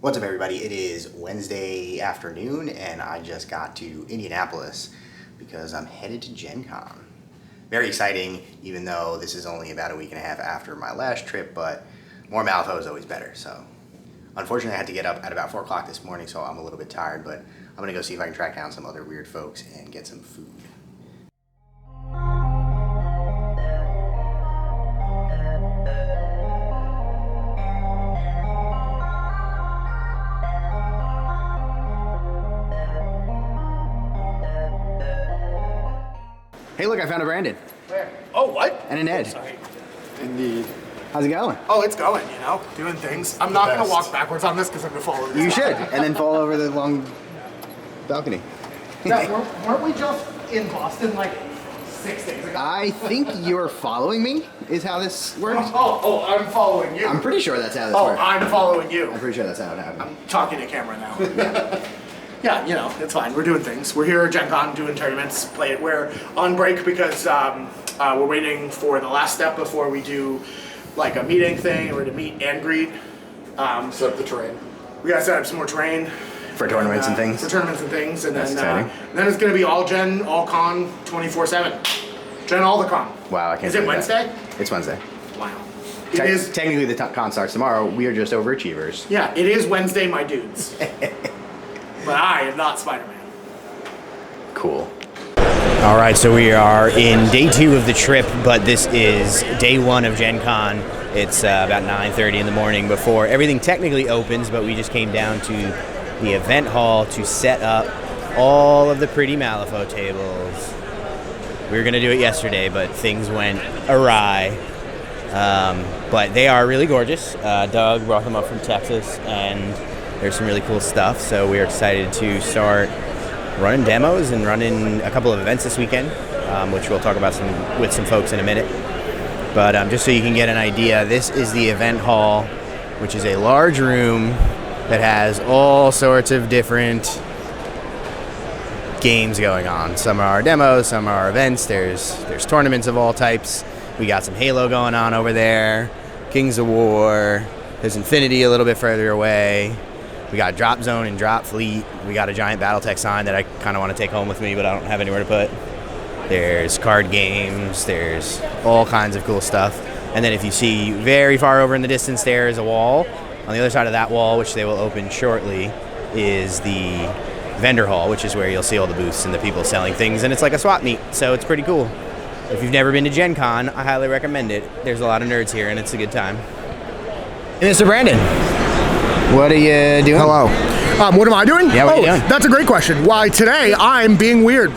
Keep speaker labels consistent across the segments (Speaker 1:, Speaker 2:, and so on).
Speaker 1: What's up, everybody? It is Wednesday afternoon, and I just got to Indianapolis because I'm headed to Gencon. Very exciting, even though this is only about a week and a half after my last trip, but more Malifaux is always better. So, unfortunately, I had to get up at about 4 o'clock this morning, so I'm a little bit tired, but I'm going to go see if I can track down some other weird folks and get some food. Hey, look, I found a Brandon.
Speaker 2: Where? Oh, what?
Speaker 1: And an Ed.
Speaker 2: Oh, sorry.
Speaker 1: Indeed. How's it going?
Speaker 2: Oh, it's going, doing things. I'm not going to walk backwards on this because I'm going to fall over this.
Speaker 1: You should, and then fall over the long balcony.
Speaker 2: Yeah, weren't we just in Boston like 6 days ago?
Speaker 1: I think you're following me, is how this works.
Speaker 2: Oh, I'm following you.
Speaker 1: I'm pretty sure that's how this
Speaker 2: Oh,
Speaker 1: works.
Speaker 2: I'm following you.
Speaker 1: I'm pretty sure that's how it happened.
Speaker 2: I'm talking to camera now. Yeah, it's fine. We're doing things. We're here at Gencon doing tournaments. We're on break because we're waiting for the last step before we do like a meeting thing. We're to meet and greet.
Speaker 3: Set up the terrain.
Speaker 2: We gotta set up some more terrain.
Speaker 1: For tournaments and things?
Speaker 2: For tournaments and things. And
Speaker 1: That's
Speaker 2: then,
Speaker 1: exciting.
Speaker 2: then it's gonna be all Gen, all con, 24/7. Gen all the con.
Speaker 1: Wow, I can't
Speaker 2: Is it
Speaker 1: believe
Speaker 2: Wednesday?
Speaker 1: that. It's Wednesday.
Speaker 2: Wow. It is.
Speaker 1: Technically, the con starts tomorrow. We are just overachievers.
Speaker 2: Yeah, it is Wednesday, my dudes. But I am not Spider-Man.
Speaker 1: Cool.
Speaker 4: All right, so we are in day 2 of the trip, but this is day 1 of Gen Con. It's about 9:30 in the morning before everything technically opens, but we just came down to the event hall to set up all of the pretty Malifaux tables. We were going to do it yesterday, but things went awry. But they are really gorgeous. Doug brought them up from Texas, and there's some really cool stuff, so we're excited to start running demos and running a couple of events this weekend, which we'll talk about with some folks in a minute. But just so you can get an idea, this is the event hall, which is a large room that has all sorts of different games going on. Some are demos, some are events. There's tournaments of all types. We got some Halo going on over there, Kings of War. There's Infinity a little bit further away. We got Drop Zone and Drop Fleet. We got a giant Battletech sign that I kind of want to take home with me, but I don't have anywhere to put. There's card games. There's all kinds of cool stuff. And then if you see very far over in the distance, there is a wall. On the other side of that wall, which they will open shortly, is the vendor hall, which is where you'll see all the booths and the people selling things. And it's like a swap meet, so it's pretty cool. If you've never been to Gen Con, I highly recommend it. There's a lot of nerds here, and it's a good time. And Mr. Brandon, what are you doing?
Speaker 2: Hello. What am I doing?
Speaker 4: Yeah, what are you doing?
Speaker 2: That's a great question. Why, today I'm being weird,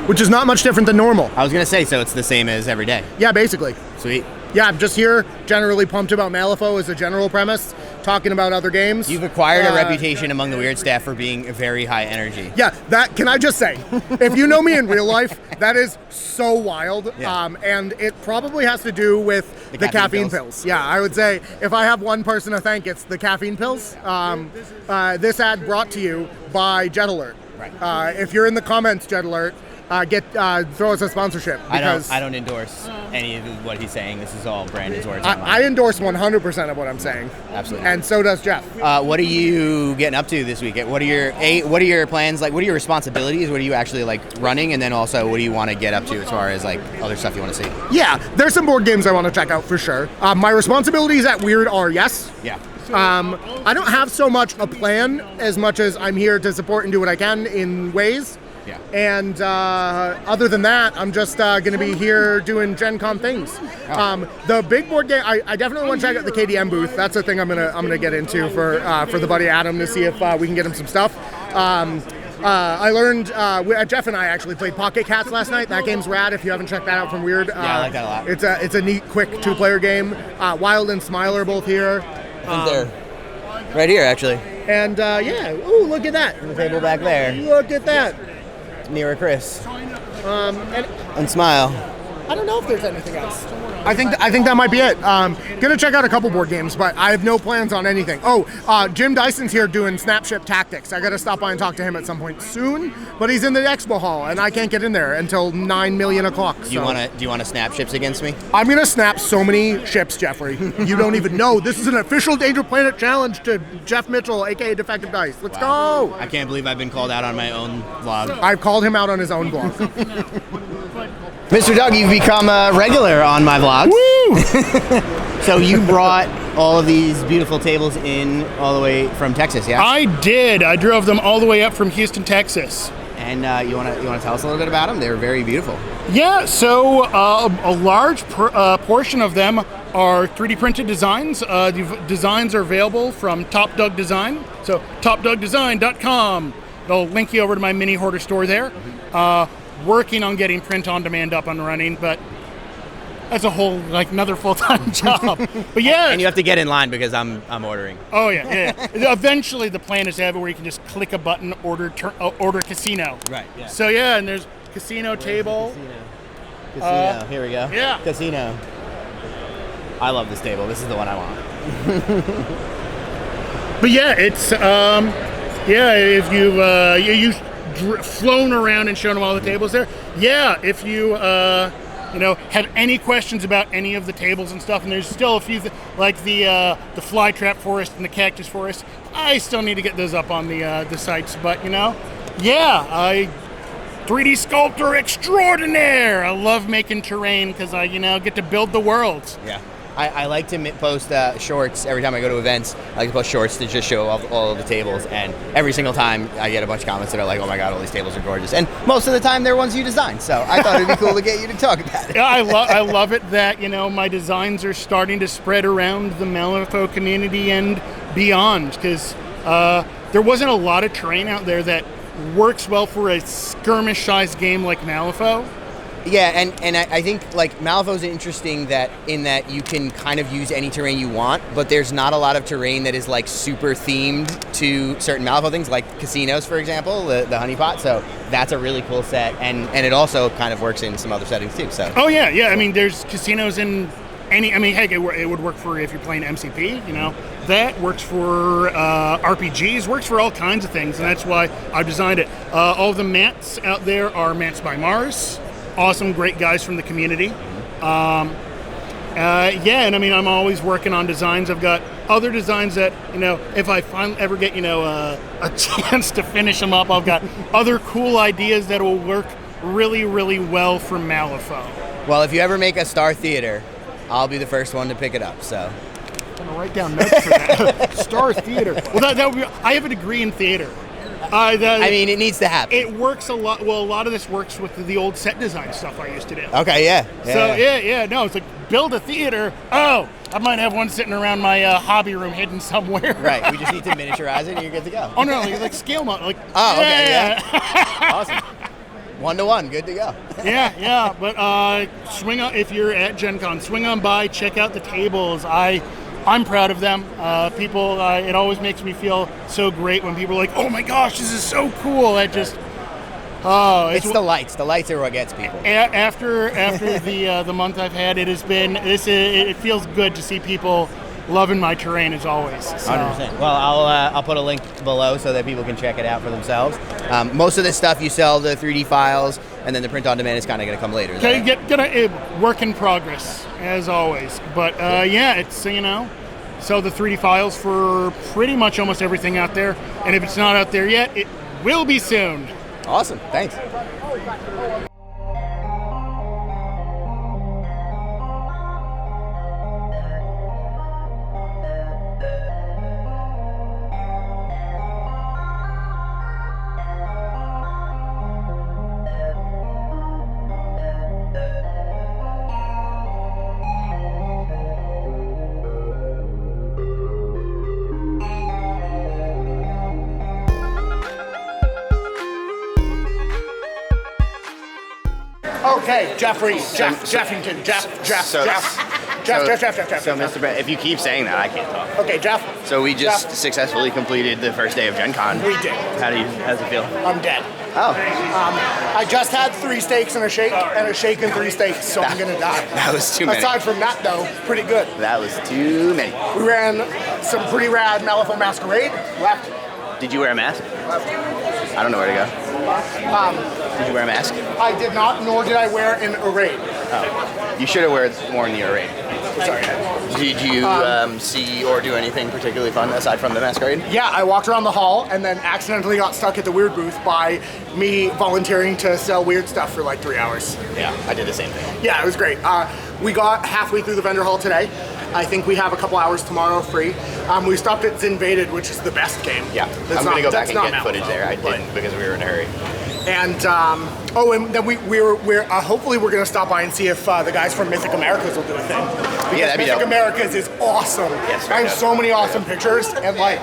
Speaker 2: which is not much different than normal.
Speaker 4: I was going to say, so it's the same as every day.
Speaker 2: Yeah, basically.
Speaker 4: Sweet.
Speaker 2: Yeah, I'm just here, generally pumped about Malifaux as a general premise, talking about other games.
Speaker 4: You've acquired a reputation among the weird staff for being very high energy.
Speaker 2: Yeah, that, can I just say, if you know me in real life, that is so wild.
Speaker 4: Yeah.
Speaker 2: And it probably has to do with the caffeine pills. Yeah, I would say if I have one person to thank, it's the caffeine pills. This ad brought to you by Jet Alert.
Speaker 4: Right.
Speaker 2: If you're in the comments, Jet Alert, throw us a sponsorship. Because
Speaker 4: I don't endorse any of what he's saying. This is all Brandon's words.
Speaker 2: I endorse 100% of what I'm saying.
Speaker 4: Absolutely.
Speaker 2: And so does Jeff.
Speaker 4: What are you getting up to this weekend? What are your plans? Like, what are your responsibilities? What are you actually like running? And then also, what do you want to get up to as far as like other stuff you want to see?
Speaker 2: Yeah, there's some board games I want to check out for sure. My responsibilities at Weird are yes.
Speaker 4: Yeah.
Speaker 2: I don't have so much a plan as much as I'm here to support and do what I can in ways.
Speaker 4: Yeah.
Speaker 2: And other than that, I'm just going to be here doing Gen Con things. The big board game, I definitely want to check out the KDM booth. That's a thing I'm gonna get into for the buddy Adam to see if we can get him some stuff. I learned Jeff and I actually played Pocket Cats last night. That game's rad. If you haven't checked that out from Weird,
Speaker 4: I like that a lot.
Speaker 2: It's a neat, quick 2-player game. Wild and Smile are both here.
Speaker 4: I think they're right here, actually.
Speaker 2: And yeah, ooh, look at that.
Speaker 4: The table back there.
Speaker 2: Look at that.
Speaker 4: Near Chris.
Speaker 2: And
Speaker 4: And Smile.
Speaker 2: I don't know if there's anything else. I think that might be it. Gonna check out a couple board games, but I have no plans on anything. Jim Dyson's here doing Snapship Tactics. I gotta stop by and talk to him at some point soon, but he's in the expo hall, and I can't get in there until 9 million o'clock.
Speaker 4: Do you wanna snap ships against me?
Speaker 2: I'm gonna snap so many ships, Jeffrey. You don't even know. This is an official Danger Planet challenge to Jeff Mitchell, aka Defective Dice. Let's go!
Speaker 4: I can't believe I've been called out on my own vlog.
Speaker 2: I've called him out on his own blog.
Speaker 4: Mr. Doug, you've become a regular on my vlogs.
Speaker 2: Woo!
Speaker 4: So you brought all of these beautiful tables in all the way from Texas, yeah?
Speaker 5: I did. I drove them all the way up from Houston, Texas.
Speaker 4: And you want to tell us a little bit about them? They're very beautiful.
Speaker 5: Yeah, so a large portion of them are 3D printed designs. The designs are available from Top Dog Design. So topdogdesign.com. They'll link you over to my mini hoarder store there. Working on getting print on demand up and running, but that's a whole another full-time job. But yeah,
Speaker 4: and you have to get in line because I'm ordering.
Speaker 5: Oh yeah. Eventually, the plan is to have it where you can just click a button, order casino.
Speaker 4: Right. Yeah.
Speaker 5: So yeah, and there's casino table.
Speaker 4: Casino. Here we go.
Speaker 5: Yeah.
Speaker 4: Casino. I love this table. This is the one I want.
Speaker 5: But yeah, it's if you've flown around and shown them all the tables there. Yeah, if you have any questions about any of the tables and stuff, and there's still a few like the flytrap forest and the cactus forest. I still need to get those up on the sites, but 3D sculptor extraordinaire. I love making terrain because I get to build the worlds.
Speaker 4: Yeah. I like to post shorts every time I go to events. I like to post shorts to just show all of the tables, and every single time I get a bunch of comments that are like, "Oh my god, all these tables are gorgeous!" And most of the time they're ones you designed. So I thought it'd be cool to get you to talk about it.
Speaker 5: Yeah, I love it that my designs are starting to spread around the Malifaux community and beyond, because there wasn't a lot of terrain out there that works well for a skirmish-sized game like Malifaux.
Speaker 4: Yeah, and I think like Malifaux's interesting in that you can kind of use any terrain you want, but there's not a lot of terrain that is like super themed to certain Malifaux things, like casinos, for example, the honeypot. So that's a really cool set, and it also kind of works in some other settings too. So.
Speaker 5: Oh yeah. I mean, there's casinos in any. I mean, heck, it would work for if you're playing MCP. That works for RPGs, works for all kinds of things, and that's why I've designed it. All of the mats out there are Mats by Mars. Awesome, great guys from the community. And I mean, I'm always working on designs. I've got other designs that, if I finally ever get, a chance to finish them up, I've got other cool ideas that will work really, really well for Malifaux.
Speaker 4: Well, if you ever make a Star Theater, I'll be the first one to pick it up, so.
Speaker 5: I'm gonna write down notes for that. Star Theater. Well, that would be, I have a degree in theater.
Speaker 4: I mean, it needs to happen.
Speaker 5: It works a lot. Well, a lot of this works with the old set design stuff I used to do.
Speaker 4: Okay, yeah.
Speaker 5: No, it's like build a theater. Oh, I might have one sitting around my hobby room hidden somewhere.
Speaker 4: Right, we just need to miniaturize it and you're good to go.
Speaker 5: Oh, no, like scale model. Like,
Speaker 4: okay, yeah. Awesome. 1-to-1, good to go.
Speaker 5: Yeah, but swing on, if you're at Gencon, swing on by, check out the tables. I'm proud of them. People, it always makes me feel so great when people are like, "Oh my gosh, this is so cool!" That just,
Speaker 4: it's the lights. The lights are what gets people.
Speaker 5: After the month I've had, it has been it feels good to see people loving my terrain as always. So.
Speaker 4: 100%. Well, I'll put a link below so that people can check it out for themselves. Most of this stuff you sell the 3D files, and then the print on demand is kind of going to come later.
Speaker 5: Okay, get work in progress as always. But it's sell the 3D files for pretty much almost everything out there. And if it's not out there yet, it will be soon.
Speaker 4: Awesome. Thanks.
Speaker 2: Okay, Jeffrey, Jeffington, Jeff. Jeff.
Speaker 1: So, Mr. Brett, if you keep saying that, I can't talk.
Speaker 2: Okay, Jeff.
Speaker 1: So we just
Speaker 2: Jeff.
Speaker 1: successfully completed the first day of Gen Con.
Speaker 2: We did.
Speaker 1: How does it feel?
Speaker 2: I'm dead.
Speaker 1: Oh,
Speaker 2: I just had 3 steaks and a shake and 3 steaks, so I'm gonna die.
Speaker 1: that was too many.
Speaker 2: Aside from that, though, pretty good.
Speaker 1: That was too many.
Speaker 2: We ran some pretty rad Malifaux Masquerade. Left.
Speaker 1: Did you wear a mask? I don't know where to go. Did you wear a mask?
Speaker 2: I did not, nor did I wear an array.
Speaker 1: You should have worn the array.
Speaker 2: Sorry.
Speaker 1: Did you see or do anything particularly fun aside from the masquerade?
Speaker 2: Yeah, I walked around the hall and then accidentally got stuck at the weird booth by me volunteering to sell weird stuff for like 3 hours.
Speaker 1: Yeah, I did the same thing.
Speaker 2: Yeah, it was great. We got halfway through the vendor hall today. I think we have a couple hours tomorrow free. We stopped at Zinvaded, which is the best game.
Speaker 1: Yeah, I'm going to go back and get footage there. I didn't because we were in a hurry.
Speaker 2: And and then we're hopefully we're gonna stop by and see if the guys from Mythic Americas will do a thing. Because
Speaker 1: that'd be
Speaker 2: Mythic
Speaker 1: dope.
Speaker 2: Americas is awesome.
Speaker 1: Yes,
Speaker 2: I have so many awesome pictures and like,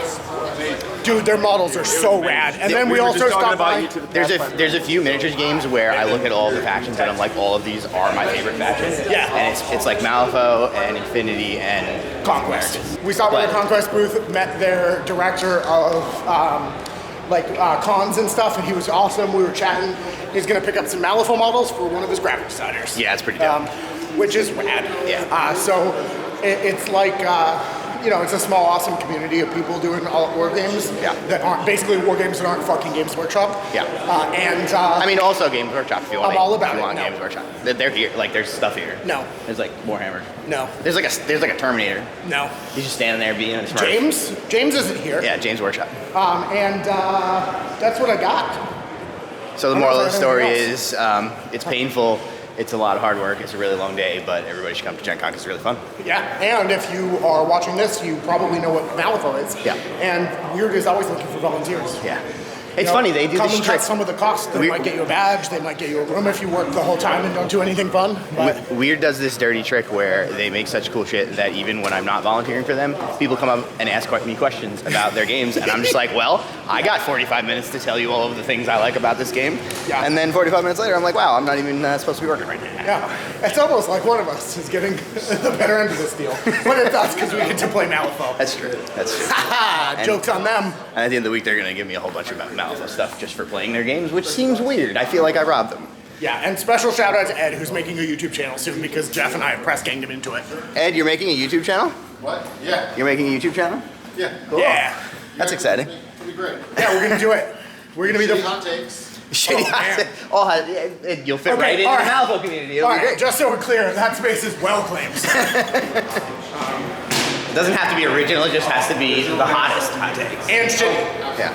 Speaker 2: dude, their models are so rad. And then we also stopped by.
Speaker 1: There's a few miniatures games where I look at all the factions and I'm like, all of these are my favorite factions.
Speaker 2: Yeah.
Speaker 1: And it's like Malifaux and Infinity and
Speaker 2: Conquest. We stopped by the Conquest booth, met their director of cons and stuff, and he was awesome. We were chatting. He's gonna pick up some Malifaux models for one of his graphic designers.
Speaker 1: Yeah, it's pretty dope.
Speaker 2: Which is rad.
Speaker 1: Yeah.
Speaker 2: So it's like it's a small, awesome community of people doing all war games.
Speaker 1: Yeah.
Speaker 2: That aren't basically war games that aren't fucking Games Workshop.
Speaker 1: Yeah.
Speaker 2: I
Speaker 1: mean, also Games Workshop if you want.
Speaker 2: I'm all about
Speaker 1: if you
Speaker 2: it,
Speaker 1: want
Speaker 2: no.
Speaker 1: Games Workshop. They're here. Like there's stuff here.
Speaker 2: No.
Speaker 1: There's like Warhammer.
Speaker 2: No.
Speaker 1: There's like a Terminator.
Speaker 2: No.
Speaker 1: He's just standing there being a smart.
Speaker 2: James isn't here.
Speaker 1: Yeah, James Workshop.
Speaker 2: That's what I got.
Speaker 1: So the
Speaker 2: I don't
Speaker 1: moral
Speaker 2: know
Speaker 1: of the
Speaker 2: if
Speaker 1: story
Speaker 2: there's
Speaker 1: is it's painful. It's a lot of hard work. It's a really long day, but everybody should come to Gen Con because it's really fun.
Speaker 2: Yeah, and if you are watching this, you probably know what Malifaux is.
Speaker 1: Yeah.
Speaker 2: And Weird is always looking for volunteers.
Speaker 1: Yeah. It's funny, they do
Speaker 2: come
Speaker 1: this
Speaker 2: and
Speaker 1: trick.
Speaker 2: cut some of the costs. They might get you a badge. They might get you a room if you work the whole time and don't do anything fun. But
Speaker 1: Weird does this dirty trick where they make such cool shit that even when I'm not volunteering for them, people come up and ask me questions about their games, and I'm just like, well, I got 45 minutes to tell you all of the things I like about this game.
Speaker 2: Yeah.
Speaker 1: And then 45 minutes later, I'm like, wow, I'm not even supposed to be working right now.
Speaker 2: yeah, it's almost like one of us is getting the better end of this deal. But it's us because we get to play Malifaux.
Speaker 1: That's true. That's true.
Speaker 2: Haha, joke's on them.
Speaker 1: And at the end of the week, they're going to give me a whole bunch of Malifaux stuff just for playing their games, which seems weird. I feel like I robbed them.
Speaker 2: Yeah, and special shout out to Ed, who's making a YouTube channel soon because Jeff and I have press ganged him into it.
Speaker 1: Ed, you're making a YouTube channel?
Speaker 3: What? Yeah.
Speaker 1: You're making a YouTube channel?
Speaker 3: Yeah.
Speaker 1: Cool.
Speaker 2: Yeah.
Speaker 1: That's exciting.
Speaker 3: It'll be great.
Speaker 2: Yeah, we're gonna do it. We're gonna be
Speaker 3: Shitty
Speaker 2: the.
Speaker 3: hot takes.
Speaker 1: Shitty.
Speaker 2: man.
Speaker 1: You'll fit
Speaker 2: Okay,
Speaker 1: right in
Speaker 2: all
Speaker 1: the
Speaker 2: right.
Speaker 1: Malifaux community. It'll
Speaker 2: All
Speaker 1: be
Speaker 2: right,
Speaker 1: great.
Speaker 2: just so we're clear, that space is well claimed.
Speaker 1: It doesn't have to be original, it just has to be the hottest hot takes.
Speaker 2: And shitty.
Speaker 1: Yeah.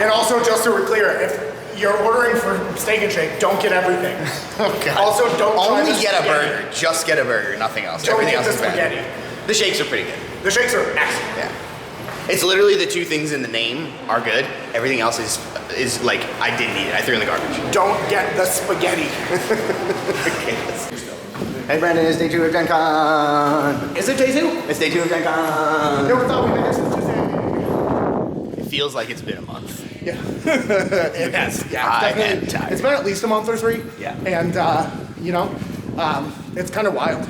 Speaker 2: And also, just so we're clear, if you're ordering for Steak and Shake, don't get everything.
Speaker 1: Oh, God.
Speaker 2: Also, don't try
Speaker 1: Only
Speaker 2: the
Speaker 1: get a
Speaker 2: spaghetti.
Speaker 1: burger. Just get a burger, nothing else.
Speaker 2: Don't
Speaker 1: Everything
Speaker 2: get
Speaker 1: else
Speaker 2: the
Speaker 1: is bad.
Speaker 2: spaghetti.
Speaker 1: The shakes are pretty good.
Speaker 2: The shakes are excellent.
Speaker 1: Yeah. It's literally the two things in the name are good. Everything else is like, I didn't eat it. I threw it in the garbage.
Speaker 2: Don't get the spaghetti.
Speaker 1: Hey Brandon, it's day 2 of Gen Con.
Speaker 2: Is it day 2?
Speaker 1: It's day 2 of Gen Con.
Speaker 2: Never thought we'd make this
Speaker 1: It feels like it's been a month.
Speaker 2: Yeah. It has. Yeah.
Speaker 1: I
Speaker 2: definitely.
Speaker 1: am tired.
Speaker 2: It's been at least a month or 3.
Speaker 1: Yeah.
Speaker 2: And, it's kind of wild.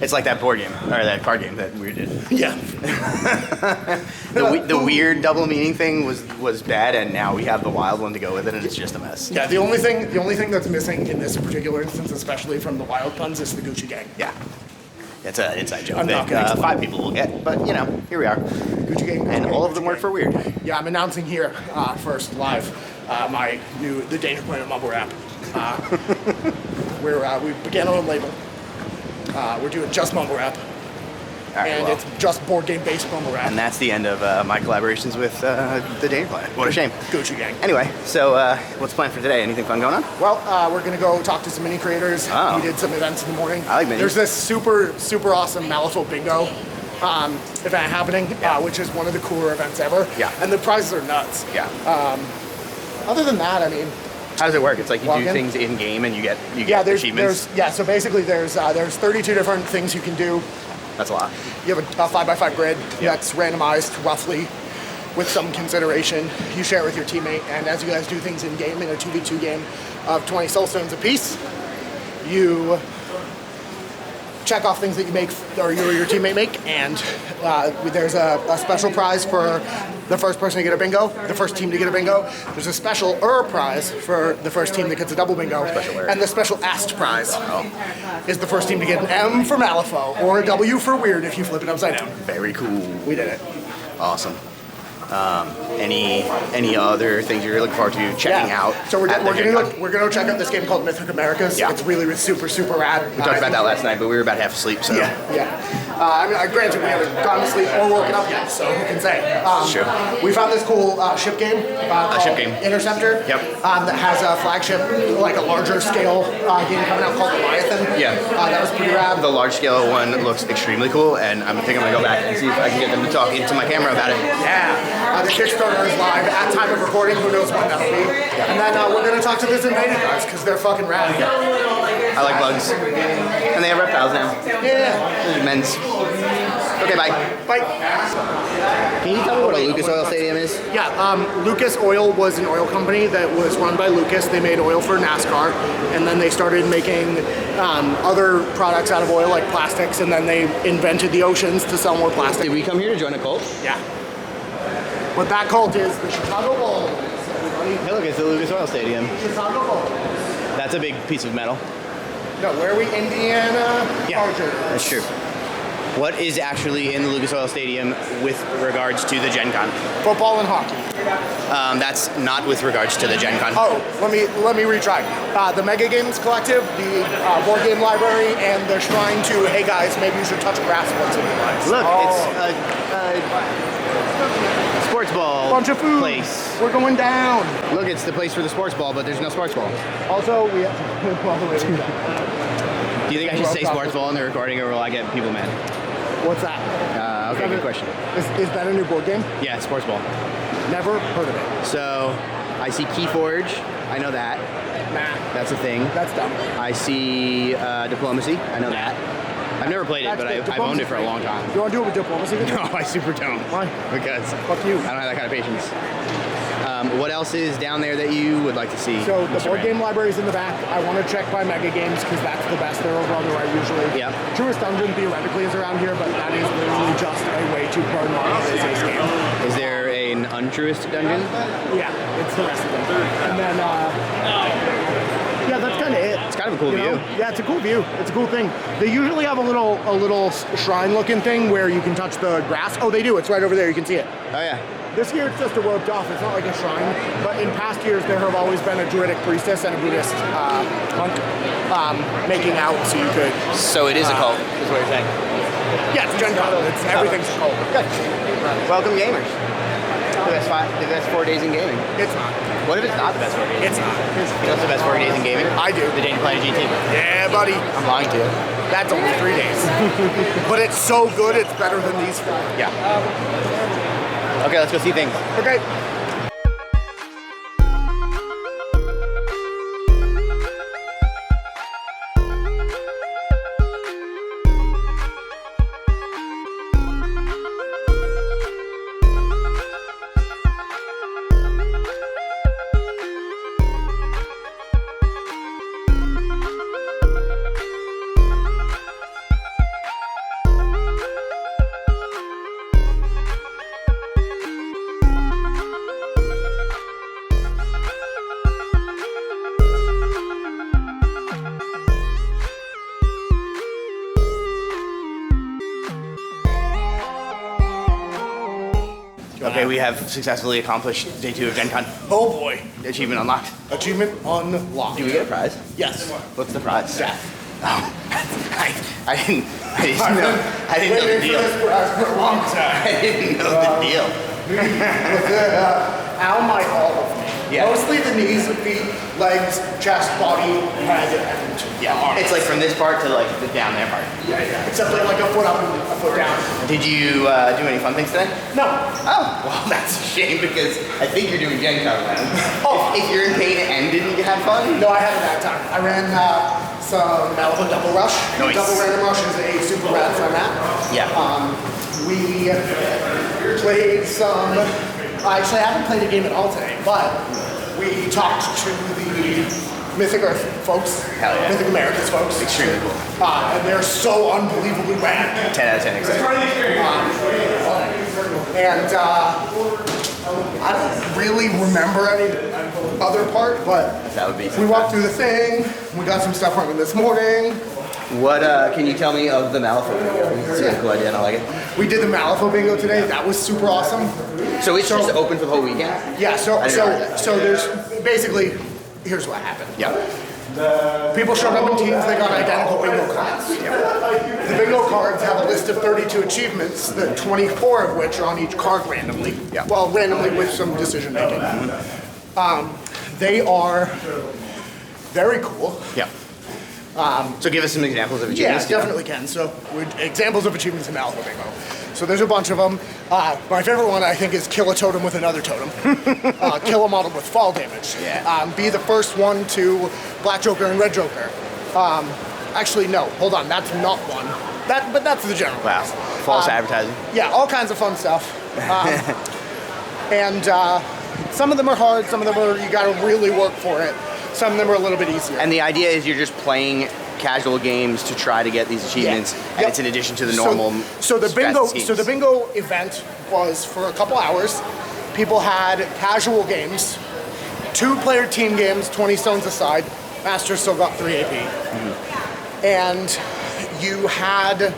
Speaker 1: It's like that board game, or that card game that we did.
Speaker 2: Yeah.
Speaker 1: The weird double meaning thing was bad, and now we have the wild one to go with it, and it's just a mess.
Speaker 2: Yeah, the only thing that's missing in this particular instance, especially from the wild puns, is the Gucci gang.
Speaker 1: Yeah. It's an inside joke
Speaker 2: I'm not gonna
Speaker 1: that
Speaker 2: explain.
Speaker 1: 5 people will get, but here we are.
Speaker 2: Gucci gang.
Speaker 1: And all of them work for Weird.
Speaker 2: Yeah, I'm announcing here first live the Danger Planet mumble rap. We began our own label. We're doing just mumble rap,
Speaker 1: All right,
Speaker 2: and
Speaker 1: well,
Speaker 2: it's just board game based mumble rap.
Speaker 1: and that's the end of my collaborations with the Danger Planet. What a shame.
Speaker 2: Gucci gang.
Speaker 1: Anyway, so what's planned for today? Anything fun going on?
Speaker 2: Well, we're gonna go talk to some mini creators.
Speaker 1: Oh.
Speaker 2: We did some events in the morning.
Speaker 1: I like minis.
Speaker 2: There's this super awesome Malifaux bingo event happening, which is one of the cooler events ever.
Speaker 1: Yeah.
Speaker 2: And the prizes are nuts.
Speaker 1: Yeah.
Speaker 2: Other than that, I mean,
Speaker 1: How does it work? It's like you
Speaker 2: Log
Speaker 1: do
Speaker 2: in.
Speaker 1: things in game and you get
Speaker 2: there's
Speaker 1: achievements.
Speaker 2: so basically there's 32 different things you can do.
Speaker 1: That's a lot.
Speaker 2: You have a 5x5 grid
Speaker 1: Yeah.
Speaker 2: that's randomized roughly with some consideration. You share it with your teammate, and as you guys do things in game in a 2v2 game of 20 soul stones apiece, you check off things that you make, or you or your teammate make, and there's a special prize for the first person to get a bingo, the first team to get a bingo. There's a special prize for the first team that gets a double bingo, and the special asked prize is the first team to get an M for Malifaux, or a W for weird if you flip it upside down.
Speaker 1: Very cool.
Speaker 2: We did it.
Speaker 1: Awesome. Any other things you're looking forward to checking out?
Speaker 2: So we're
Speaker 1: at the Gen Con?
Speaker 2: gonna check out this game called Mythic Americas.
Speaker 1: Yeah.
Speaker 2: It's really super rad.
Speaker 1: We talked about that last night, but we were about half asleep, so.
Speaker 2: Yeah. I mean, granted, we haven't gone to sleep or woken up yet, so who can say?
Speaker 1: Sure.
Speaker 2: We found this cool ship game.
Speaker 1: Ship game.
Speaker 2: Interceptor.
Speaker 1: Yep.
Speaker 2: That has a flagship, like a larger scale game coming out called Leviathan.
Speaker 1: Yeah.
Speaker 2: That was pretty rad.
Speaker 1: The large scale one looks extremely cool, and I think I'm gonna go back and see if I can get them to talk into my camera about it.
Speaker 2: Yeah. The Kickstarter is live at time of recording. Who knows when that'll be? Yeah. And then we're gonna talk to this Invaded guys because they're fucking rad.
Speaker 1: I like bugs. And they have reptiles now.
Speaker 2: Yeah.
Speaker 1: Men's. Okay, bye.
Speaker 2: Bye.
Speaker 1: Can you tell me what a Lucas Oil Stadium is?
Speaker 2: Yeah, Lucas Oil was an oil company that was run by Lucas. They made oil for NASCAR, and then they started making other products out of oil, like plastics, and then they invented the oceans to sell more plastic.
Speaker 1: Did we come here to join a cult?
Speaker 2: Yeah. What that cult is, the Chicago Bulls, everybody.
Speaker 1: Hey, look, it's the Lucas Oil Stadium.
Speaker 2: Chicago Bulls.
Speaker 4: That's a big piece of metal.
Speaker 2: No, where are we? Indiana?
Speaker 4: Yeah,
Speaker 2: Chargers.
Speaker 4: that's true. What is actually in the Lucas Oil Stadium with regards to the Gen Con?
Speaker 2: Football and hockey.
Speaker 4: That's not with regards to the Gen Con.
Speaker 2: Oh, let me retry. The Mega Games Collective, the board game library, and they're trying to, hey guys, maybe you should touch grass once in your lives.
Speaker 4: Look, it's a sports ball
Speaker 2: Bunch of food.
Speaker 4: place.
Speaker 2: We're going down.
Speaker 4: Look, it's the place for the sports ball, but there's no sports ball.
Speaker 2: Also, we have to move all the way down.
Speaker 4: Do you think I should say sports ball in the recording, or will I get people mad?
Speaker 2: What's that?
Speaker 4: Okay, good question.
Speaker 2: Is that a new board game?
Speaker 4: Yeah, sports ball.
Speaker 2: Never heard of it.
Speaker 4: So, I see Keyforge. I know that.
Speaker 2: Nah,
Speaker 4: That's a thing.
Speaker 2: that's dumb.
Speaker 4: I see Diplomacy. I know that. I've never played it, but I've owned it for a long time.
Speaker 2: You want to do it with Diplomacy?
Speaker 4: No, I super don't.
Speaker 2: Why?
Speaker 4: Because
Speaker 2: Fuck you.
Speaker 4: I don't have that kind of patience. What else is down there that you would like to see?
Speaker 2: So the
Speaker 4: Mr.
Speaker 2: board
Speaker 4: Rand?
Speaker 2: game library's in the back. I want to check by Mega Games because that's the best. They're over on the right usually.
Speaker 4: Yeah.
Speaker 2: Truest Dungeon theoretically is around here, but that is literally just a way to burn money as a scam.
Speaker 4: Is there an untruest dungeon?
Speaker 2: Yeah, it's the rest of them. And then, yeah, that's kind of it.
Speaker 4: It's kind of a cool
Speaker 2: You know?
Speaker 4: view.
Speaker 2: Yeah, it's a cool view. It's a cool thing. They usually have a little shrine-looking thing where you can touch the grass. Oh, they do. It's right over there. You can see it.
Speaker 4: Oh yeah.
Speaker 2: This year it's just a roped off. It's not like a shrine. But in past years there have always been a druidic priestess and a Buddhist monk making out, so you could.
Speaker 1: So it is a cult, is what you're saying.
Speaker 2: Yeah, it's Gen Con. It's everything's a cult.
Speaker 1: Good. Welcome, gamers. The best 4 days in gaming.
Speaker 2: It's not.
Speaker 4: What if it's not the best 4 days?
Speaker 2: It's not.
Speaker 4: You know what's the best 4 days in gaming?
Speaker 2: I do.
Speaker 4: The day you play a GT.
Speaker 2: Yeah, buddy.
Speaker 1: I'm lying to you.
Speaker 2: That's only 3 days. But it's so good. It's better than these 4.
Speaker 4: Yeah. Okay, let's go see things.
Speaker 2: Okay.
Speaker 1: Okay, we have successfully accomplished day 2 of Gen Con.
Speaker 2: Oh boy.
Speaker 1: Achievement unlocked.
Speaker 2: Achievement unlocked.
Speaker 1: Do we get a prize?
Speaker 2: Yes.
Speaker 1: What's the prize?
Speaker 2: Death.
Speaker 1: Oh, I didn't know the deal.
Speaker 2: For a long time.
Speaker 1: I didn't know the deal.
Speaker 2: Al might all of me.
Speaker 1: Yeah.
Speaker 2: Mostly the knees, feet, legs, chest, body, head, and
Speaker 1: Yeah,
Speaker 2: arms.
Speaker 1: it's like from this part to like the down there part.
Speaker 2: Yeah. Except like a foot up and a foot down.
Speaker 1: Did you do any fun things today?
Speaker 2: No.
Speaker 1: Oh, well, that's a shame because I think you're doing Gen Con now. Oh, if you're in pain and didn't have fun?
Speaker 2: No, I had a bad time. I ran some Malifaux Double Rush.
Speaker 1: Nice.
Speaker 2: Double Random Rush is a super rad format.
Speaker 1: Yeah.
Speaker 2: We played I actually haven't played a game at all today, but we talked to the Mythic Earth folks.
Speaker 1: Hell yeah.
Speaker 2: Mythic Americas folks.
Speaker 1: Extremely cool.
Speaker 2: And they're so unbelievably rad.
Speaker 1: 10 out of 10 excited.
Speaker 2: And I don't really remember any other part, but
Speaker 1: That would be
Speaker 2: we walked through the thing. We got some stuff running this morning.
Speaker 1: What can you tell me of the Malifaux bingo? It's a cool idea, and I like it.
Speaker 2: We did the Malifaux bingo today. That was super awesome.
Speaker 1: So it's just open for the whole weekend?
Speaker 2: Yeah. So
Speaker 1: I didn't realize that.
Speaker 2: so there's basically, here's what happened.
Speaker 1: Yeah.
Speaker 2: People showed up in teams. They got identical bingo cards. The bingo cards have a list of 32 achievements, the 24 of which are on each card randomly.
Speaker 1: Yeah.
Speaker 2: Well, randomly with some decision making. They are very cool.
Speaker 1: Yeah. So give us some examples of
Speaker 2: Yeah,
Speaker 1: achievements.
Speaker 2: definitely can. So, examples of achievements in Malifaux Bingo. So there's a bunch of them. My favorite one, I think, is kill a totem with another totem. Kill a model with fall damage.
Speaker 1: Yeah.
Speaker 2: Be the first one to Black Joker and Red Joker. Actually, no. Hold on. That's not one. But that's the general.
Speaker 1: Wow. False advertising.
Speaker 2: Yeah, all kinds of fun stuff. And some of them are hard. Some of them are you got to really work for it. Some of them are a little bit easier.
Speaker 1: And the idea is you're just playing casual games to try to get these achievements, and
Speaker 2: Yep.
Speaker 1: it's in addition to the normal.
Speaker 2: So the bingo.
Speaker 1: schemes.
Speaker 2: So the bingo event was for a couple hours. People had casual games, 2-player team games, 20 stones aside. Masters still got 3 AP, and you had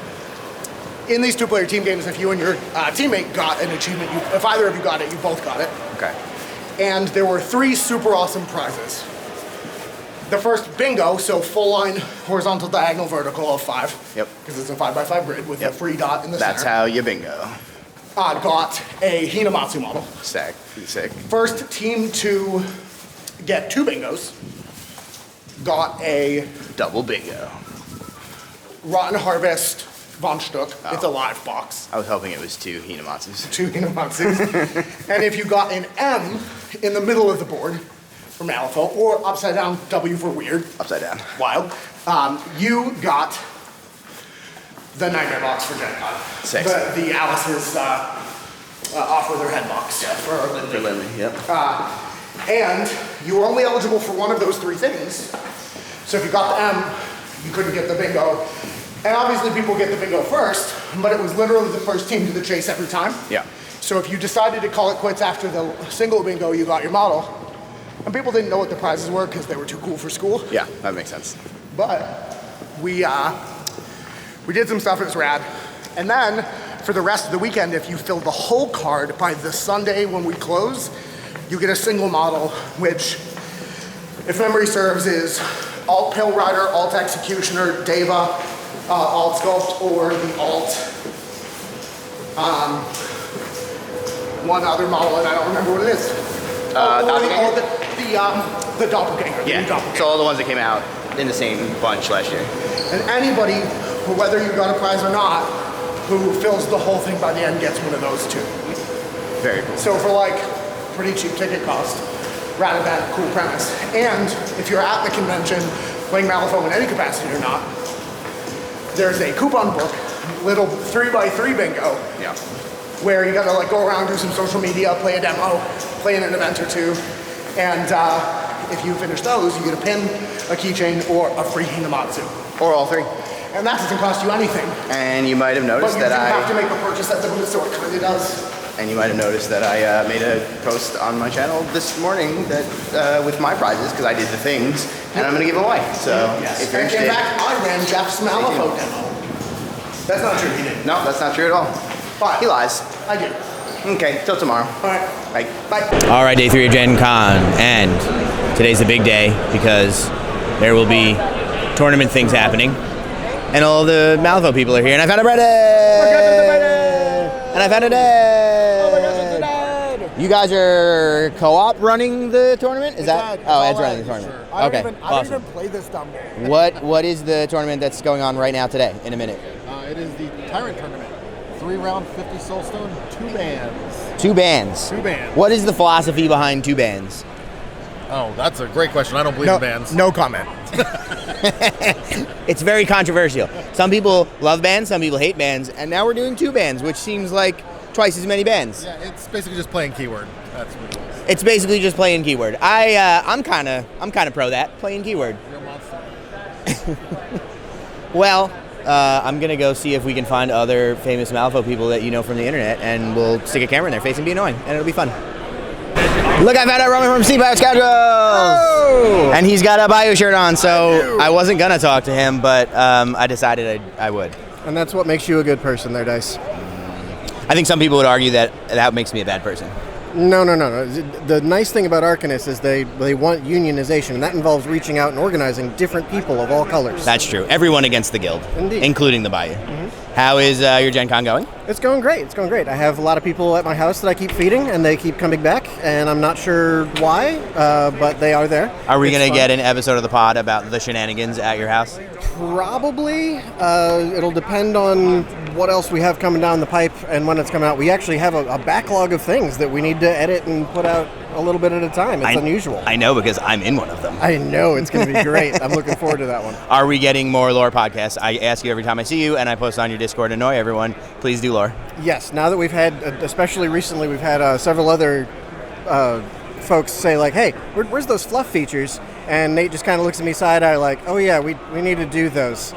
Speaker 2: in these 2-player team games. If you and your teammate got an achievement, if either of you got it, you both got it.
Speaker 1: Okay.
Speaker 2: And there were 3 super awesome prizes. The first bingo, so full line, horizontal, diagonal, vertical of 5.
Speaker 1: Yep.
Speaker 2: Because it's a 5x5 grid with a free dot in the
Speaker 1: That's
Speaker 2: center.
Speaker 1: how you bingo.
Speaker 2: Got a Hinamatsu model.
Speaker 1: Sick. Pretty sick.
Speaker 2: First team to get 2 bingos got a
Speaker 1: Double bingo.
Speaker 2: Rotten Harvest Von Stuck.
Speaker 1: Oh.
Speaker 2: It's a live box.
Speaker 1: I was hoping it was 2 Hinamatsus.
Speaker 2: 2 Hinamatsus. And if you got an M in the middle of the board for Malifaux, or upside down W for weird,
Speaker 1: Upside down.
Speaker 2: wild, you got the Nightmare box for Gencon.
Speaker 1: Sick.
Speaker 2: The Alice's off with her head box for Lindley.
Speaker 1: For Lindley, yep.
Speaker 2: And you were only eligible for one of those 3 things. So if you got the M, you couldn't get the bingo. And obviously people get the bingo first, but it was literally the first team to the chase every time.
Speaker 1: Yeah.
Speaker 2: So if you decided to call it quits after the single bingo, you got your model. And people didn't know what the prizes were because they were too cool for school.
Speaker 1: Yeah, that makes sense.
Speaker 2: But we did some stuff, it was rad. And then for the rest of the weekend, if you fill the whole card by the Sunday when we close, you get a single model, which, if memory serves, is Alt Pale Rider, Alt Executioner, Deva, Alt Sculpt, or the Alt one other model, and I don't remember what it is. The Doppelganger. The
Speaker 1: Yeah.
Speaker 2: new Doppelganger.
Speaker 1: So all the ones that came out in the same bunch last year.
Speaker 2: And anybody, whether you got a prize or not, who fills the whole thing by the end gets one of those too.
Speaker 1: Very cool.
Speaker 2: So for like pretty cheap ticket cost, rather than cool premise. And if you're at the convention playing Malifaux in any capacity or not, there's a coupon book, little 3x3 bingo,
Speaker 1: Yeah.
Speaker 2: where you gotta like go around, do some social media, play a demo, play in an event or 2, and if you finish those, you get a pin, a keychain, or a free Hinamatsu.
Speaker 1: Or all 3.
Speaker 2: And that doesn't cost you anything.
Speaker 1: And you might have
Speaker 2: But
Speaker 1: noticed
Speaker 2: you
Speaker 1: that
Speaker 2: do have to
Speaker 1: I
Speaker 2: make a purchase at the booth, so it kind of does.
Speaker 1: made a post on my channel this morning that with my prizes because I did the things and I'm gonna give them away. So if you're
Speaker 2: In
Speaker 1: interested,
Speaker 2: fact, I ran Jeff's Malifaux demo. That's not true, he didn't.
Speaker 1: no, that's not true at all.
Speaker 2: But
Speaker 1: He lies.
Speaker 2: I do.
Speaker 1: Okay, till tomorrow.
Speaker 2: All right,
Speaker 1: Bye.
Speaker 2: bye.
Speaker 4: All right, day 3 of Gen Con, and today's a big day because there will be tournament things happening, and all the Malifaux people are here, and I found a bread and I found a dead.
Speaker 2: Oh my gosh, it's a dead.
Speaker 4: You guys are co-op running the tournament? Is that? Oh, Ed's running the tournament. Okay,
Speaker 2: I don't
Speaker 4: awesome.
Speaker 2: even play this dumb game.
Speaker 4: What is the tournament that's going on right now today? In a minute.
Speaker 3: It is the Tyrant Tournament. 3-round 50 soulstone, 2 bands.
Speaker 4: 2 bands.
Speaker 3: 2 bands.
Speaker 4: What is the philosophy behind 2 bands?
Speaker 3: Oh, that's a great question. I don't believe in bands.
Speaker 2: No comment.
Speaker 4: It's very controversial. Some people love bands, some people hate bands, and now we're doing 2 bands, which seems like twice as many bands.
Speaker 3: Yeah, it's basically just playing keyword. That's what it is.
Speaker 4: It's basically just playing keyword. I'm kind of pro that, playing keyword.
Speaker 3: You're a monster.
Speaker 4: Well, I'm gonna go see if we can find other famous Malifaux people that you know from the internet, and we'll stick a camera in their face and be annoying, and it'll be fun. Look, I found out Roman from Sea Bio Scoundrels! Oh! And he's got a Bio shirt on, so I wasn't gonna talk to him, but I decided I would.
Speaker 6: And that's what makes you a good person there, Dice.
Speaker 4: I think some people would argue that makes me a bad person.
Speaker 6: No. The nice thing about Arcanist is they want unionization, and that involves reaching out and organizing different people of all colors.
Speaker 4: That's true. Everyone against the guild,
Speaker 6: Indeed.
Speaker 4: Including the Bayou. How is your Gen Con going?
Speaker 6: It's going great. I have a lot of people at my house that I keep feeding, and they keep coming back, and I'm not sure why, but they are there.
Speaker 4: Are we going to get an episode of the pod about the shenanigans at your house?
Speaker 6: Probably. It'll depend on what else we have coming down the pipe and when it's coming out. We actually have a backlog of things that we need to edit and put out a little bit at a time. It's unusual.
Speaker 4: I know, because I'm in one of them.
Speaker 6: I know, it's going to be great. I'm looking forward to that one.
Speaker 4: Are we getting more lore podcasts? I ask you every time I see you, and I post on your Discord to annoy everyone. Please do lore.
Speaker 6: Yes, now that we've had, especially recently, we've had several other folks say, like, hey, where's those fluff features? And Nate just kind of looks at me side-eye like, oh yeah, we need to do those.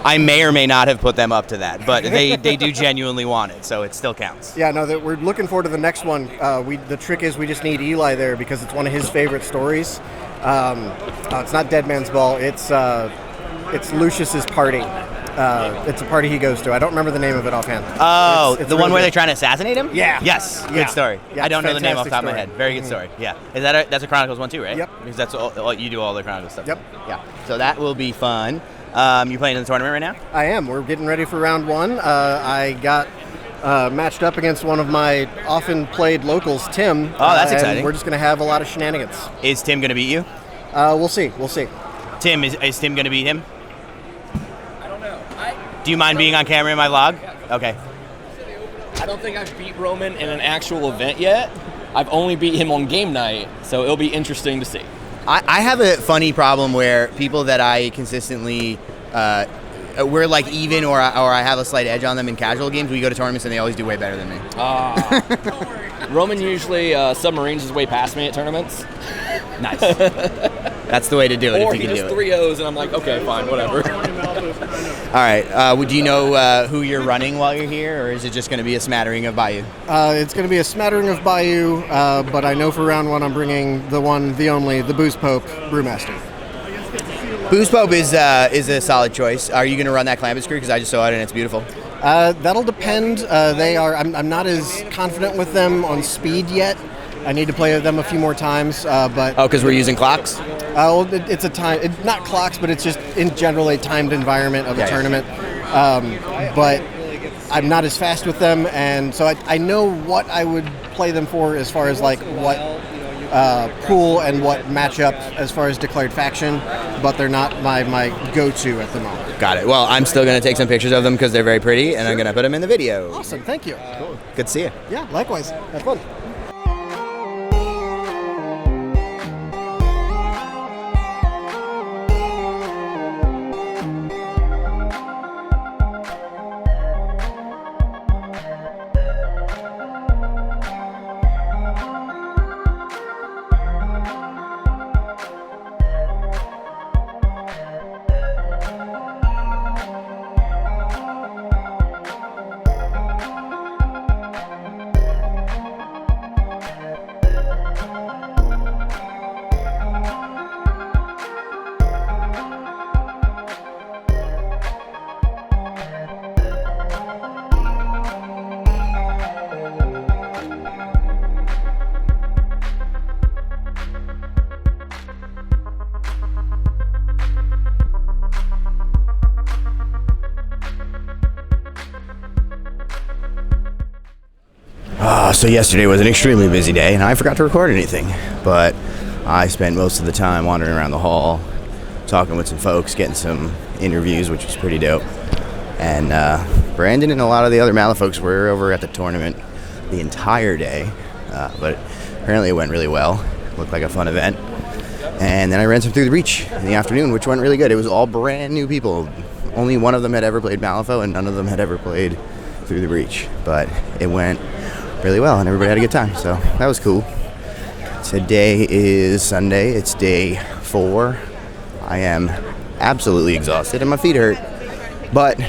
Speaker 4: I may or may not have put them up to that, but they do genuinely want it, so it still counts.
Speaker 6: Yeah, no, we're looking forward to the next one. The trick is we just need Eli there because it's one of his favorite stories. It's not Dead Man's Ball. It's Lucius's party. It's a party he goes to. I don't remember the name of it offhand.
Speaker 4: Oh,
Speaker 6: it's
Speaker 4: the one
Speaker 6: really
Speaker 4: where
Speaker 6: good.
Speaker 4: they're trying to assassinate him?
Speaker 6: Yeah.
Speaker 4: Yes,
Speaker 6: Yeah.
Speaker 4: good story.
Speaker 6: Yeah,
Speaker 4: I don't know the name off the top of my
Speaker 6: fantastic
Speaker 4: head.
Speaker 6: story.
Speaker 4: Very good story. Yeah, that's a Chronicles one too, right?
Speaker 6: Yep.
Speaker 4: Because that's all you do all the Chronicles stuff.
Speaker 6: Yep.
Speaker 4: Yeah. So that will be fun. You playing in the tournament right now?
Speaker 6: I am. We're getting ready for round one. I got matched up against one of my often played locals, Tim.
Speaker 4: Oh, that's
Speaker 6: and
Speaker 4: exciting.
Speaker 6: We're just going to have a lot of shenanigans.
Speaker 4: Is Tim going to beat you?
Speaker 6: We'll see.
Speaker 4: Tim, is Tim going to beat him?
Speaker 7: I don't know.
Speaker 4: Do you mind being on camera in my vlog? Okay.
Speaker 7: I don't think I've beat Roman in an actual event yet. I've only beat him on game night, so it'll be interesting to see.
Speaker 4: I have a funny problem where people that I consistently we're like even or I have a slight edge on them in casual games, we go to tournaments and they always do way better than me.
Speaker 7: Roman usually submarines his way past me at tournaments.
Speaker 4: Nice. That's the way to do it
Speaker 7: Or
Speaker 4: if
Speaker 7: he
Speaker 4: you can
Speaker 7: just
Speaker 4: do it.
Speaker 7: 3-0s and I'm like, okay, fine, whatever.
Speaker 4: All right. Do you know who you're running while you're here, or is it just going to be a smattering of Bayou?
Speaker 6: It's going to be a smattering of Bayou, but I know for round one I'm bringing the one, the only, the Booze Pope Brewmaster.
Speaker 4: Booze Pope is a solid choice. Are you going to run that Clambus crew? Because I just saw it and it's beautiful.
Speaker 6: That'll depend. I'm not as confident with them on speed yet. I need to play with them a few more times, but...
Speaker 4: Oh, because we're using clocks?
Speaker 6: Well, it's a time... not clocks, but it's just, in general, a timed environment of a tournament. But I'm not as fast with them, and so I know what I would play them for as far as, like, what pool and what matchup as far as declared faction, but they're not my go-to at the moment.
Speaker 4: Got it. Well, I'm still going to take some pictures of them because they're very pretty, and I'm going to put them in the video.
Speaker 6: Awesome, thank you.
Speaker 4: Cool. Good to see you.
Speaker 6: Yeah, likewise. Have fun.
Speaker 4: So yesterday was an extremely busy day, and I forgot to record anything. But I spent most of the time wandering around the hall, talking with some folks, getting some interviews, which was pretty dope. And Brandon and a lot of the other Malafolks were over at the tournament the entire day. But apparently it went really well. Looked like a fun event. And then I ran some through the Reach in the afternoon, which went really good. It was all brand new people. Only one of them had ever played Malifaux, and none of them had ever played through the Reach. But it went really well, and everybody had a good time, so that was cool.
Speaker 1: Today is Sunday. It's day 4. I am absolutely exhausted and my feet hurt. But